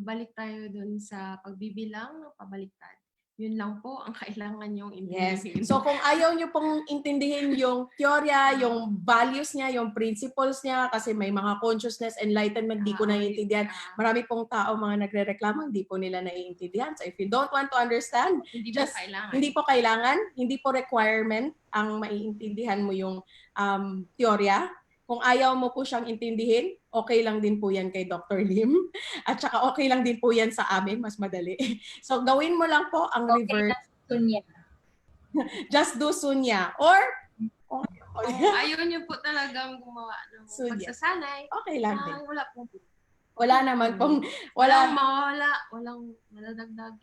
balik tayo dun sa pagbibilang ng pabaliktad. Yun lang po ang kailangan yung intindihin. Yes. So kung ayaw nyo pong intindihin yung teorya, yung values niya, yung principles niya, kasi may mga consciousness, enlightenment, di ko naiintindihan. Marami pong tao mga nagre-reklamo, hindi po nila naiintindihan. So if you don't want to understand, hindi po kailangan, hindi po requirement ang maiintindihan mo yung teorya. Kung ayaw mo po siyang intindihin, okay lang din po yan kay Dr. Lim. At saka okay lang din po yan sa amin, mas madali. So gawin mo lang po ang reverse. Sunya. Just do sunya. Or, ayaw niyo po talagang gumawa ng pagsasanay. Okay lang din. Wala po. Wala naman pong, walang madadagdag.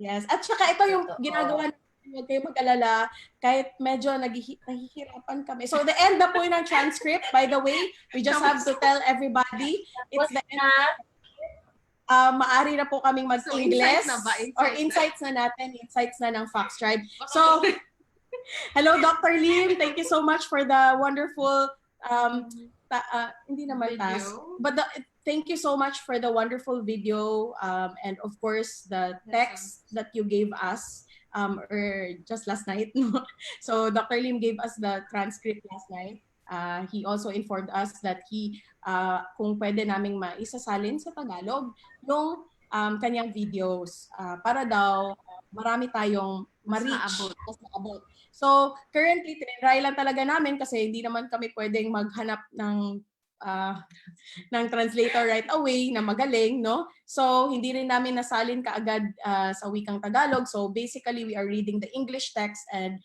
Yes. At saka ito yung ginagawa natin, huwag kayo mag-alala, kahit medyo nahihirapan kami. So the end na po yun ng transcript, by the way, we just have to tell everybody, it's the end. Maari na po kaming mag-English or insights na ng Fox Tribe. So, hello Dr. Lim, thank you so much for the wonderful, hindi naman task, but thank you so much for the wonderful video and of course the text that you gave us. Or just last night. So Dr. Lim gave us the transcript last night. He also informed us that kung pwede naming maisasalin sa Tagalog yung kanyang videos para daw marami tayong ma-reach. Maabot. So currently, tinry lang talaga namin kasi hindi naman kami pwedeng maghanap ng translator right away na magaling, no? So, hindi rin namin nasalin kaagad sa wikang Tagalog. So, basically, we are reading the English text and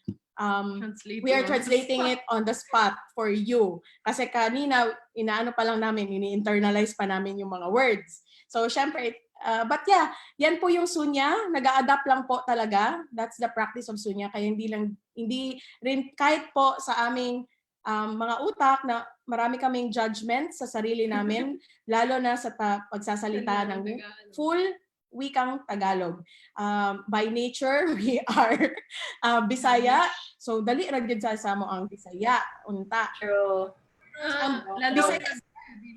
we are translating it on the spot for you. Kasi kanina, inaano pa lang namin, ini-internalize pa namin yung mga words. So, syempre, but yeah, yan po yung sunya. Nag-a-adapt lang po talaga. That's the practice of sunya. Kaya hindi rin kahit po sa aming mga utak na marami kaming judgment sa sarili namin, lalo na sa pagsasalita ng full wikang Tagalog. By nature, we are Bisaya. So, dali ra gyud sa mo ang Bisaya. Unta. True.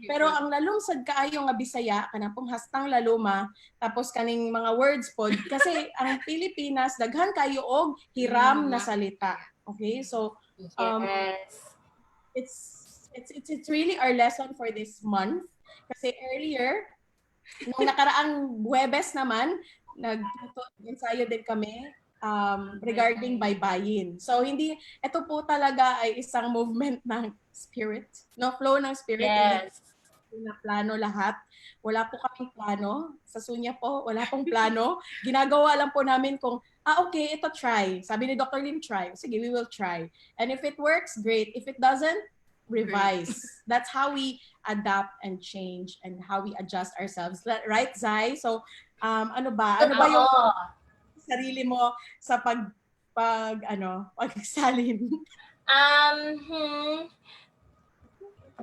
Pero ang lalungsad kaayo nga Bisaya, kanapong hastang laluma, tapos kaning mga words pod, kasi ang Pilipinas, daghan kayo og hiram na salita. Okay? So, it's really our lesson for this month kasi earlier nung nakaraang Huwebes naman nag-ensayo din kami regarding baybayin. So ito po talaga ay isang movement ng spirit, no, flow ng spirit. Yes. Na plano lahat. Wala po kaming plano. Sa sunya po, wala pong plano. Ginagawa lang po namin kung okay, ito try. Sabi ni Dr. Lim, try. Sige, we will try. And if it works, great. If it doesn't, revise. That's how we adapt and change and how we adjust ourselves. Right, Zai? So, ano ba yung Oo. sarili mo sa pagsalin? Hmm,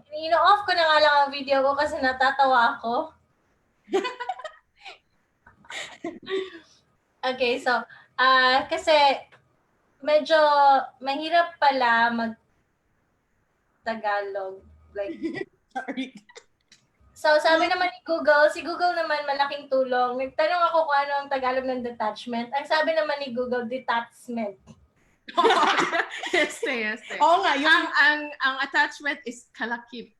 ino-off ko na nga lang ang video ko kasi natatawa ako. Okay, so, kasi medyo mahirap pala mag-Tagalog. Like, Sorry. so sabi naman ni Google, si Google naman malaking tulong. Nagtanong ako kung ano ang Tagalog ng detachment. Ang sabi naman ni Google, detachment. Yes. Oo nga, yung Ang attachment is kalakip.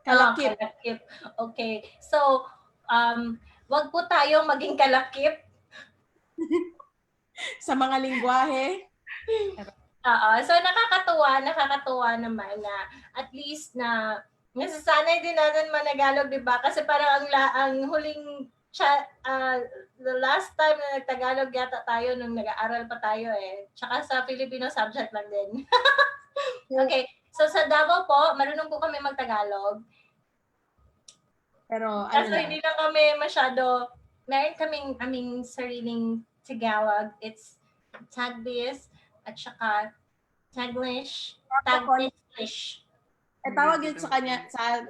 kalakip. Kalakip. Okay. So, wag po tayong maging kalakip. Sa mga lingwahe. So nakakatuwa naman na at least na nasasanay din natin managalog, di ba? Kasi parang ang huling the last time na nagtagalog yata tayo nung nag-aaral pa tayo Tsaka sa Filipino subject lang din. Okay. So sa Davao po, marunong po kami magtagalog. Pero Kaso hindi lang kami masyado, meron kaming sariling Tagalog. It's Tagbis at saka Taglish. tawag yun sa kanya, sa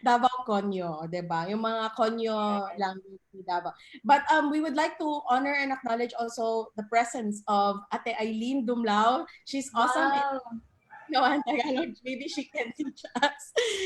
Davao Konyo, diba? Yung mga Konyo language ni Davao. But we would like to honor and acknowledge also the presence of Ate Eileen Dumlao. She's awesome in Tagalog. Maybe she can teach us.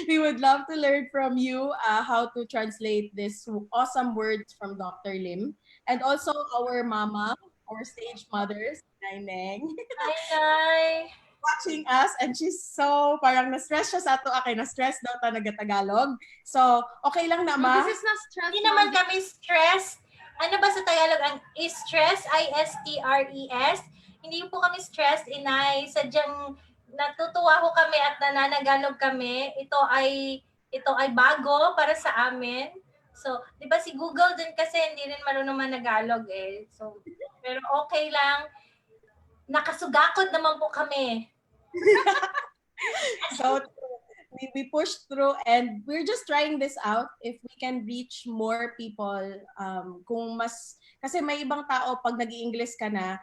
We would love to learn from you how to translate this awesome words from Dr. Lim. And also our mama, our stage mothers, Naineng, Hi, Nay! watching us, and she's so parang na-stress siya sa ato. Okay, na-stress daw ta nagatagalog. So, okay lang na, ma? This is not stress. Hindi naman kami stress. Ano ba sa Tagalog ang stress? I-S-T-R-E-S? Hindi po kami stressed, inay. Sadyang natutuwa ko kami at nananagalog kami. Ito ay bago para sa amin. So, di ba si Google din kasi hindi rin marunong managalog So, pero okay lang. Nakasugakot naman po kami. So, we pushed through and we're just trying this out if we can reach more people. Kasi may ibang tao pag nag-i-English ka na,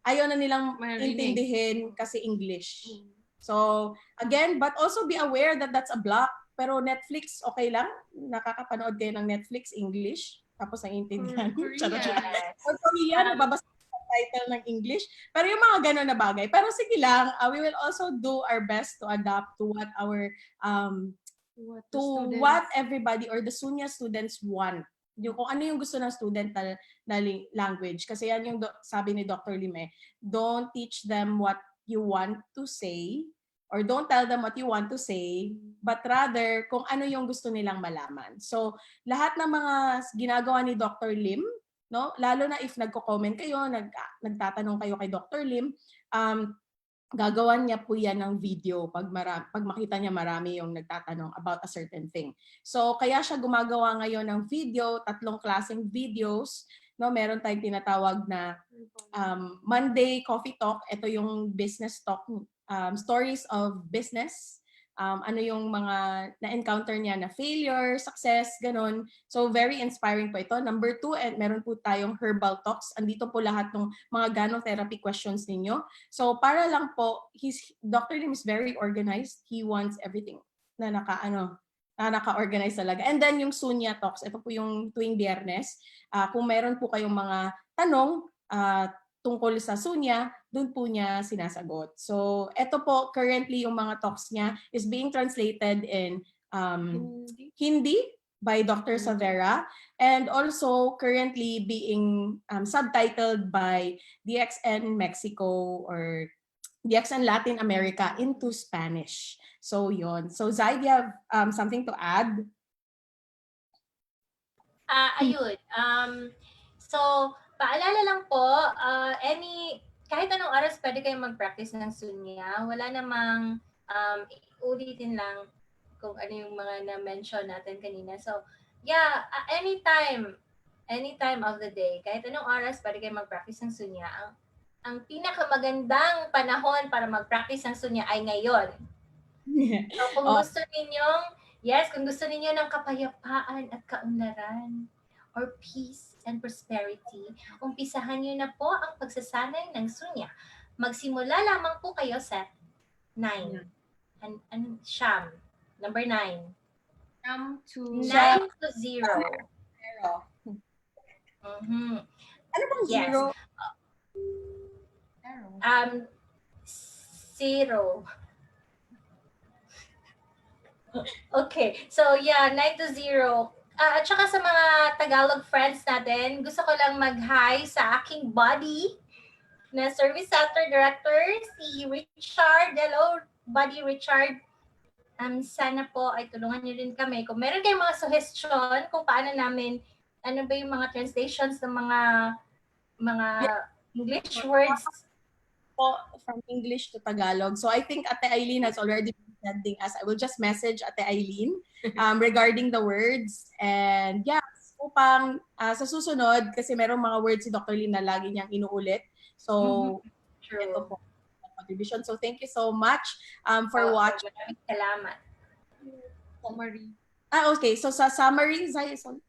ayaw na nilang intindihin kasi English. So, again, but also be aware that that's a block. Pero Netflix, okay lang. Nakakapanood kayo ng Netflix English. Tapos naiintindihan. Or Korean, nababasa title ng English. Pero yung mga gano'n na bagay. Pero sige lang, we will also do our best to adapt to what our what everybody or the Sunya students want. Yung kung ano yung gusto ng student na language. Kasi yan yung sabi ni Dr. Lim don't teach them what you want to say or don't tell them what you want to say, but rather kung ano yung gusto nilang malaman. So, lahat ng mga ginagawa ni Dr. Lim, no? Lalo na if nagko-comment kayo, nagtatanong kayo kay Dr. Lim, gagawan niya po yan ng video pag makita niya marami yung nagtatanong about a certain thing. So kaya siya gumagawa ngayon ng video, 3 klaseng videos, no? Meron tayong tinatawag na Monday Coffee Talk. Ito yung business talk, stories of business. Ano yung mga na-encounter niya na failure, success, ganun. So, very inspiring po ito. Number 2, meron po tayong herbal talks. Andito po lahat ng mga gano-therapy questions ninyo. So, para lang po, Dr. Lim is very organized. He wants everything na naka-organize talaga. And then, yung Sunya Talks, ito po yung tuwing Biyernes. Kung meron po kayong mga tanong, tungkol sa Sunya, doon po niya sinasagot. So, ito po, currently, yung mga talks niya is being translated in Hindi by Dr. Savera and also currently being subtitled by DXN Mexico or DXN Latin America into Spanish. So, yon. So, Zai, do you have something to add? Ayun. So, paalala lang po, kahit anong oras pwede kayong mag-practice ng Sunya. Wala namang ulitin lang kung ano yung mga na-mention natin kanina. So, yeah, anytime of the day, kahit anong oras pwede kayong mag-practice ng Sunya. Ang pinakamagandang panahon para mag-practice ng Sunya ay ngayon. So kung Oh. gusto ninyong, yes, kung gusto ninyo ng kapayapaan at kaunlaran or peace and prosperity, umpisahan niyo na po ang pagsasanay ng sunya. Magsimula lamang po kayo sa 9. Siyam. Number 9. Come to 9 to 0. Zero. Mhm. Ano bang Yes. zero? zero. 0. Okay. So, yeah, 9 to 0. At saka sa mga Tagalog friends natin, gusto ko lang mag-hi sa aking buddy na Service Center Director, si Richard. Hello, buddy Richard. Sana po ay tulungan niyo rin kami. Kung meron kayong mga suggestion kung paano namin, ano ba yung mga translations ng mga English words. Po from English to Tagalog. So I think Ate Eileen has already been sending us. I will just message Ate Eileen regarding the words. And yeah, upang sa susunod, kasi merong mga words si Dr. Lynn na lagi niyang inuulit. So, ito True. po ang contribution. So thank you so much for watching. Maraming salamat. Summary. Okay. So sa summary, Zai, so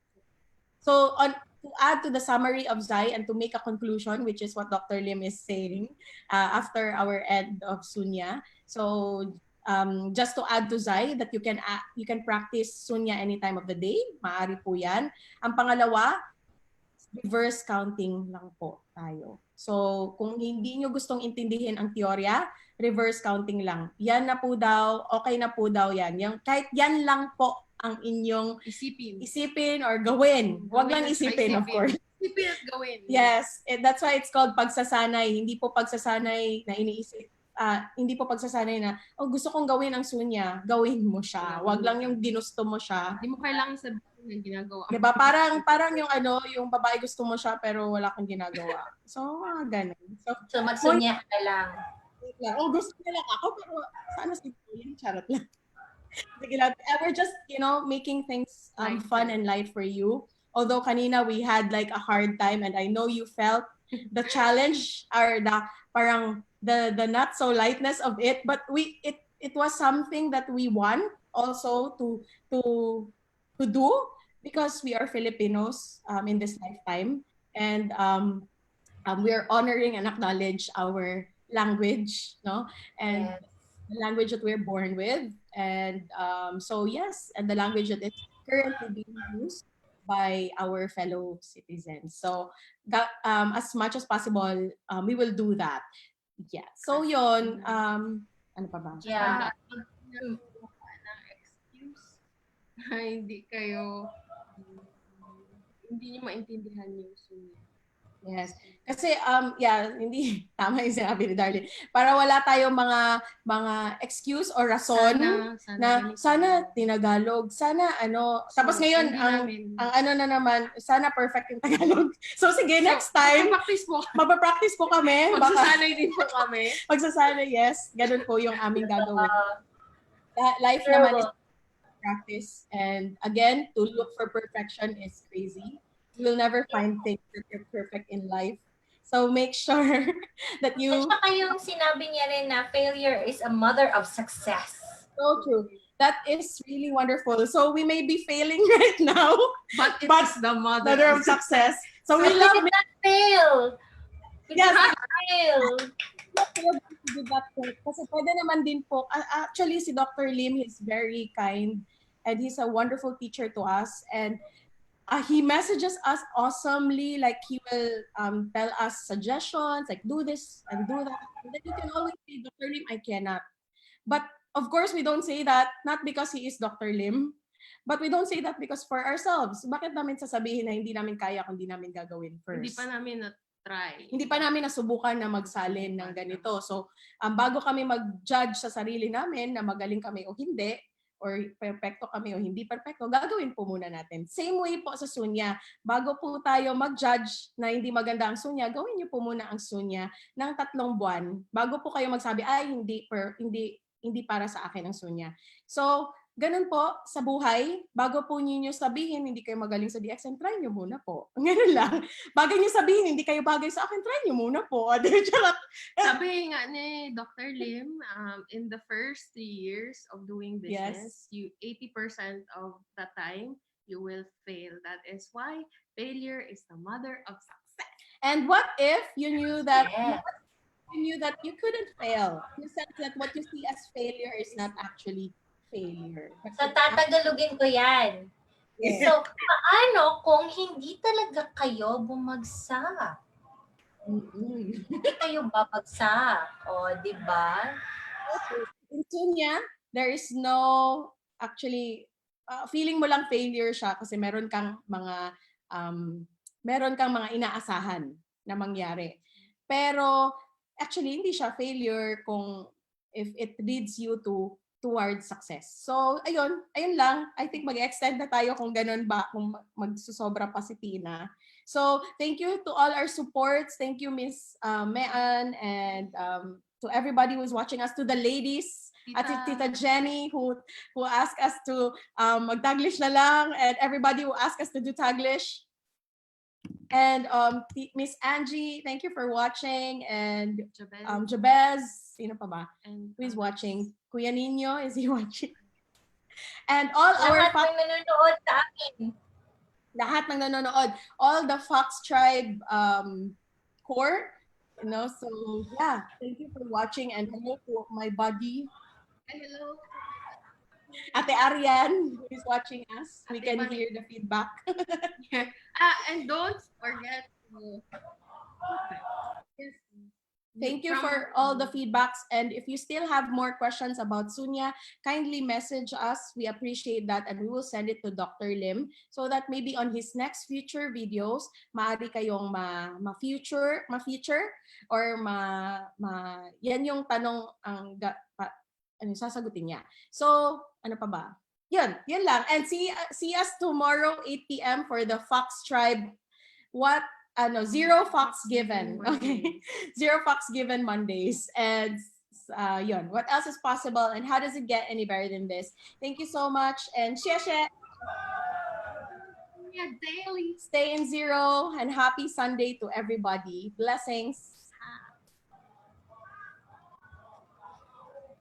to add to the summary of Zai and to make a conclusion, which is what Dr. Lim is saying after our end of Sunya. So just to add to Zai that you can practice Sunya any time of the day. Maaari po yan. Ang pangalawa, reverse counting lang po tayo. So kung hindi nyo gustong intindihin ang teorya, reverse counting lang. Yan na po daw, okay na po daw yan. Kahit yan lang po ang inyong isipin or gawin. Huwag lang isipin, of course. Isipin at gawin. Yes, that's why it's called pagsasanay. Hindi po pagsasanay na iniisip. Hindi po pagsasanay na, gusto kong gawin ang sunya, gawin mo siya. Huwag lang yung ginusto mo siya. Hindi mo kailangan sabihin ng ginagawa. Diba? Parang yung babae gusto mo siya pero wala kang ginagawa. So, ganun. So magsunya ka lang. Gusto niya lang ako pero sana si Pauline, charot lang. We're just, making things fun and light for you. Although kanina we had like a hard time and I know you felt the challenge or the not so lightness of it, but it was something that we want also to do because we are Filipinos in this lifetime, and we are honoring and acknowledge our language, no, and Yes. the language that we're born with, and so yes, and the language that is currently being used by our fellow citizens. So that as much as possible, we will do that. Yeah. So yon, ano pa ba? Yeah. Ng excuse na hindi niyo maintindihan yung sunya. Yes. Kasi hindi tama yung sinabi ni Darlene. Para wala tayong mga excuse or rason sana tinagalog, sana tapos ngayon ang na naman, sana perfect yung Tagalog. So sige, next time magpa-practice po kami. Magsasanay din po kami. Magsasanay, yes. Ganun po yung aming gagawin. Life True. naman is practice, and again, to look for perfection is crazy. You will never find things that are perfect in life. So make sure that At you... saka yung sinabi niya rin na failure is a mother of success. So true. That is really wonderful. So we may be failing right now, But it's the mother of success. So we We love did not fail. We did Yes. not fail. do that point. Kasi pwede naman din po, actually si Dr. Lim is very kind and he's a wonderful teacher to us, and he messages us awesomely, like he will tell us suggestions, like do this and do that. And then you can always say, Dr. Lim, I cannot. But of course, we don't say that, not because he is Dr. Lim, but we don't say that because for ourselves. Bakit namin sasabihin na hindi namin kaya kung hindi namin gagawin first? Hindi pa namin na-try. Hindi pa namin nasubukan na magsalin ng ganito. So, bago kami mag-judge sa sarili namin na magaling kami o hindi, or perfecto kami o hindi perfecto, gagawin po muna natin. Same way po sa sunya. Bago po tayo mag-judge na hindi maganda ang sunya, gawin niyo po muna ang sunya ng 3 buwan bago po kayo magsabi, ay hindi para sa akin ang sunya. So, ganun po sa buhay, bago po ninyo sabihin, hindi kayo magaling sa DXM, try nyo muna po. Ganun lang. Bago nyo sabihin, hindi kayo bagay sa akin, try nyo muna po. Charot. Sabi nga ni Dr. Lim, in the first 3 years of doing business, Yes. you 80% of the time you will fail. That is why failure is the mother of success. And what if you knew that Yeah. you couldn't fail? In the sense that what you see as failure is not actually failure. So, tatagalugin ko yan. Yes. So, paano kung hindi talaga kayo bumagsak? Mm-mm. Hindi kayo babagsak. O, di ba? In Sunya, there is no, actually, feeling mo lang failure siya kasi meron kang mga inaasahan na mangyari. Pero actually hindi siya failure kung if it leads you towards success. So ayun lang. I think mag-extend na tayo kung ganun ba, kung magsusobra pa si Tina. So thank you to all our supports. Thank you Miss Mean, and to everybody who's watching us, to the ladies, at Tita Jenny who asked us to mag-Taglish na lang, and everybody who asked us to do Taglish. And Miss Angie, thank you for watching. And Jabez, sino pa ba? And Who is watching? Kuya Nino, is he watching? And all our Lahat ng nanonood sa akin. lahat ng nanonood, all the Fox Tribe core, you know. So yeah, thank you for watching, and hello to my buddy, hello. Ate Arian, who is watching us. We Ate can Mari. hear the feedback. And don't forget to Thank you for all the feedbacks. And if you still have more questions about Sunya, kindly message us. We appreciate that, and we will send it to Dr. Lim so that maybe on his next future videos, maaari kayong ma-feature or yan yung tanong ang sasagutin niya. So, ano pa ba? Yun lang. And see us tomorrow 8 p.m. for the Fox Tribe. Zero Fox Given. Okay. Zero Fox Given Mondays. And yun. What else is possible, and how does it get any better than this? Thank you so much. And sheshe. daily. Stay in zero, and happy Sunday to everybody. Blessings.